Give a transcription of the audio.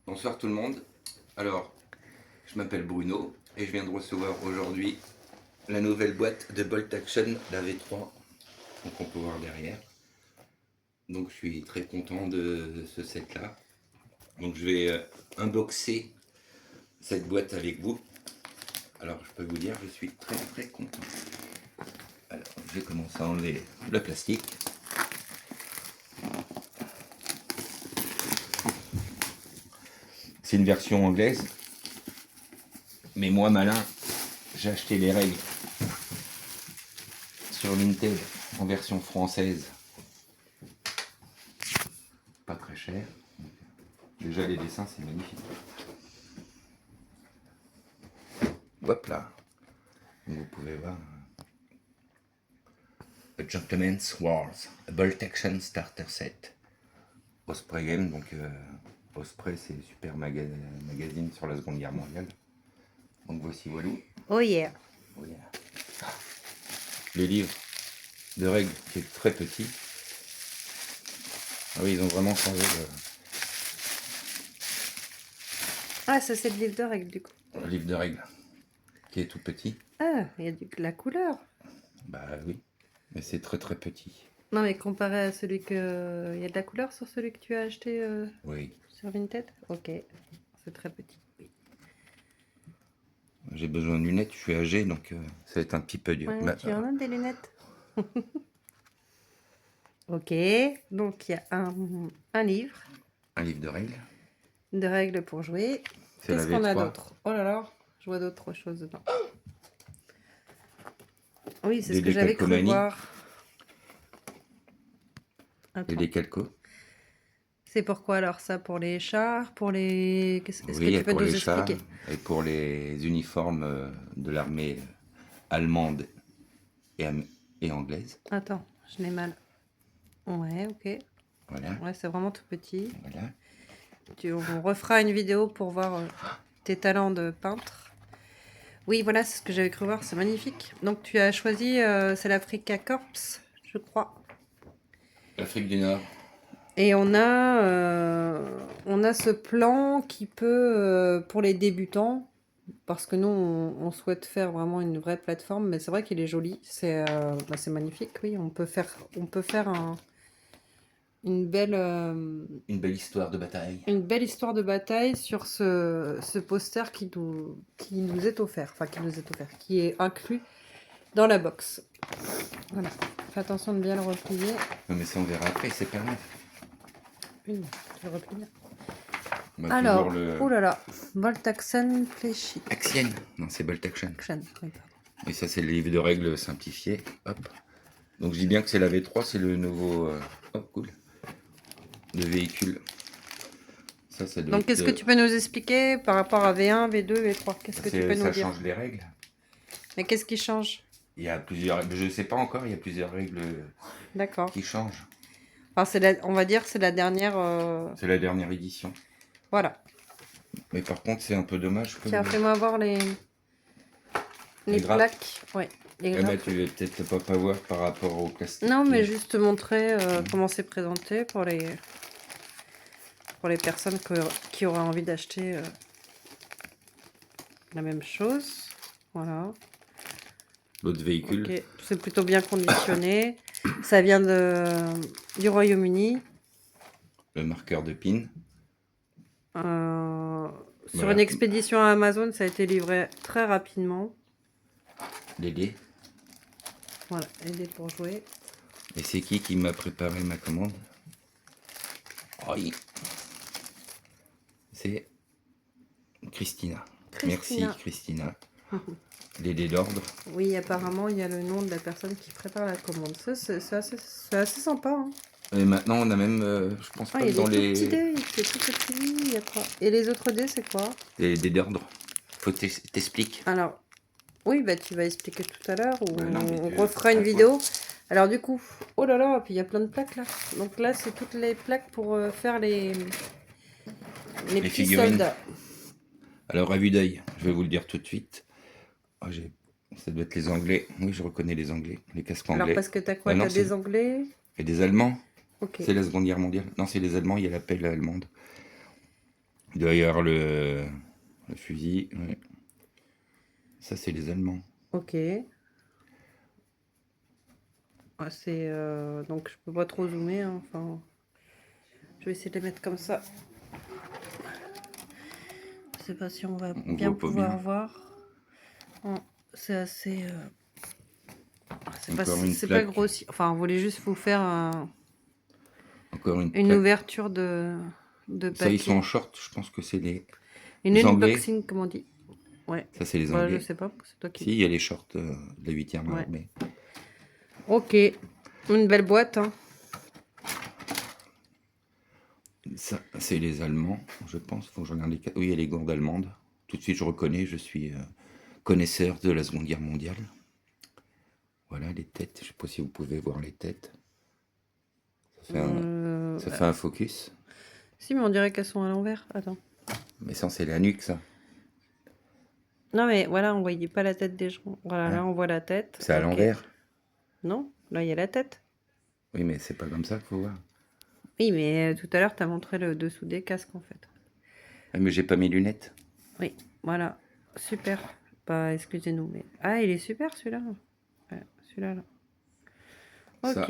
Bonsoir tout le monde. Alors, je m'appelle Bruno et je viens de recevoir aujourd'hui la nouvelle boîte de Bolt Action, la V3, donc on peut voir derrière. Donc je suis très content de ce set là. Donc je vais unboxer cette boîte avec vous. Alors je peux vous dire, je suis très content. Alors je vais commencer à enlever le plastique. C'est une version anglaise, mais moi malin, j'ai acheté les règles sur Vinted en version française. Pas très cher. Déjà les dessins c'est magnifique. Hop là. Vous pouvez voir. A Gentleman's Wars, a Bolt Action Starter Set. Osprey Game, donc Osprey c'est super magazine sur la Seconde Guerre mondiale. Donc voici Walou. Oh yeah. Oh yeah. Le livre de règles qui est très petit. Ah oui, ils ont vraiment changé Ah, ça c'est le livre de règles du coup. le livre de règles qui est tout petit. Ah, il y a de la couleur. Bah oui, mais c'est très petit. Non, mais comparé à celui que... Il y a de la couleur sur celui que tu as acheté Oui, sur Vinted. Ok, c'est très petit. Oui. j'ai besoin de lunettes, je suis âgé donc ça va être un petit peu dur. Ouais, Bah, tu en as des lunettes. Ok, donc il y a un livre un livre de règles. de règles pour jouer. C'est la Qu'est-ce qu'on a V3. d'autre? Oh là là, je vois d'autres choses dedans. Oui, c'est Des ce que j'avais cru décalcomanies. voir. Et Attends. des calcos. C'est pourquoi alors ça? Pour les chars? Pour les... Est-ce que Oui, et tu peux pour nous les chars expliquer? et pour les uniformes de l'armée allemande et anglaise. Attends, je l'ai mal. Ouais, ok. Voilà, Ouais, c'est vraiment tout petit. voilà. On refera une vidéo pour voir tes talents de peintre. Oui, voilà, c'est ce que j'avais cru voir, c'est magnifique. Donc tu as choisi, c'est l'Africa Corps, je crois. L'Afrique du Nord. Et on a ce plan qui peut, pour les débutants, parce que nous, on souhaite faire vraiment une vraie plateforme, mais c'est vrai qu'il est joli, c'est magnifique, oui. On peut faire une belle Histoire de bataille. histoire de bataille sur ce poster qui nous est offert, qui est inclus dans la box. Voilà. Fais attention de bien le replier. Non, mais ça on verra après, c'est pas grave. Tu le replies bien. Bah, Alors, toujours le... oh là là, Bolt Action Fléchi. Action. Non, c'est Bolt Action. Oui, pardon. Et ça, c'est le livre de règles simplifié. Hop. Donc, je dis bien que c'est la V3, c'est le nouveau... Oh, cool. Le véhicule. Ça doit Donc, être, qu'est-ce que tu peux nous expliquer par rapport à V1, V2, V3? Qu'est-ce que tu peux nous ça dire? change les règles. Mais qu'est-ce qui change? Il y a plusieurs règles. Je sais pas encore, il y a plusieurs règles D'accord. qui changent. Enfin, on va dire c'est la dernière... C'est la dernière édition. Voilà. Mais par contre, c'est un peu dommage que... Tiens, fais-moi voir les grappes. plaques. Ouais, les Eh ben, grappes. tu vas peut-être pas voir par rapport au plastique. Non, mais juste te montrer comment c'est présenté pour les personnes qui auraient envie d'acheter la même chose. Voilà. L'autre véhicule. Ok, c'est plutôt bien conditionné. Ça vient du Royaume-Uni. Le marqueur de pin. Sur Voilà. une expédition à Amazon, ça a été livré très rapidement. Les dés. Voilà, aider pour jouer. Et c'est qui m'a préparé ma commande? Oui. C'est Christina. Merci Christina. Les dés d'ordre. Oui, apparemment, il y a le nom de la personne qui prépare la commande. Ça, c'est assez sympa. Hein. Et maintenant, on a même, je pense pas Il que y a dans des les... tout petits dés. C'est tout petit. Il y a quoi? Et les autres dés, c'est quoi? Les dés d'ordre. Faut t'expliques. Alors, oui, bah tu vas expliquer tout à l'heure ou non, on refera une vidéo. Alors du coup, oh là là, puis il y a plein de plaques là. Donc là, c'est toutes les plaques pour faire les petits figurines. soldats. Alors, à vue d'œil, je vais vous le dire tout de suite. Oh, ça doit être les Anglais. Oui, je reconnais les Anglais. Les casques anglais. Alors parce que t'as quoi? Non, T'as des Anglais? Et des Allemands. Ok. C'est la Seconde Guerre mondiale. Non, c'est les Allemands, il y a la paix allemande. Il doit y avoir le fusil. Ouais. Ça, c'est les Allemands. Ok. Ah, c'est donc je peux pas trop zoomer, hein, enfin. Je vais essayer de les mettre comme ça. Je sais pas si on va On bien voit pas pouvoir bien. voir. Oh, c'est assez. Encore une C'est pas plaque. grossier. Enfin, on voulait juste vous faire Encore une une plaque. ouverture de Ça, ils sont en paquet. short. Je pense que c'est Une les Anglais. unboxing, comme on dit. Ouais. Ça, c'est les Bah, je Anglais. sais pas, c'est toi qui Si, il dis. y a les shorts de la 8e Ouais. armée. Ok. Une belle boîte, hein. Ça, c'est les Allemands, je pense. Faut que je regarde les... Oui, il y a les gourdes allemandes. Tout de suite, je reconnais. Je suis connaisseur de la Seconde Guerre mondiale. Voilà, les têtes. Je sais pas si vous pouvez voir les têtes. Ça fait un focus. Si, mais on dirait qu'elles sont à l'envers. Attends. Mais ça, c'est la nuque, ça. Non, mais voilà, on voyait pas la tête des gens. Voilà, Hein? là, on voit la tête. C'est à Ok. l'envers. Non, là, il y a la tête. Oui, mais c'est pas comme ça qu'il faut voir. Oui, mais tout à l'heure, tu as montré le dessous des casques, en fait. Ah, mais j'ai pas mes lunettes. Oui, voilà. Super. Bah, excusez-nous, mais... Ah, il est super, celui-là. Ouais, celui-là, là. Ok. Ça,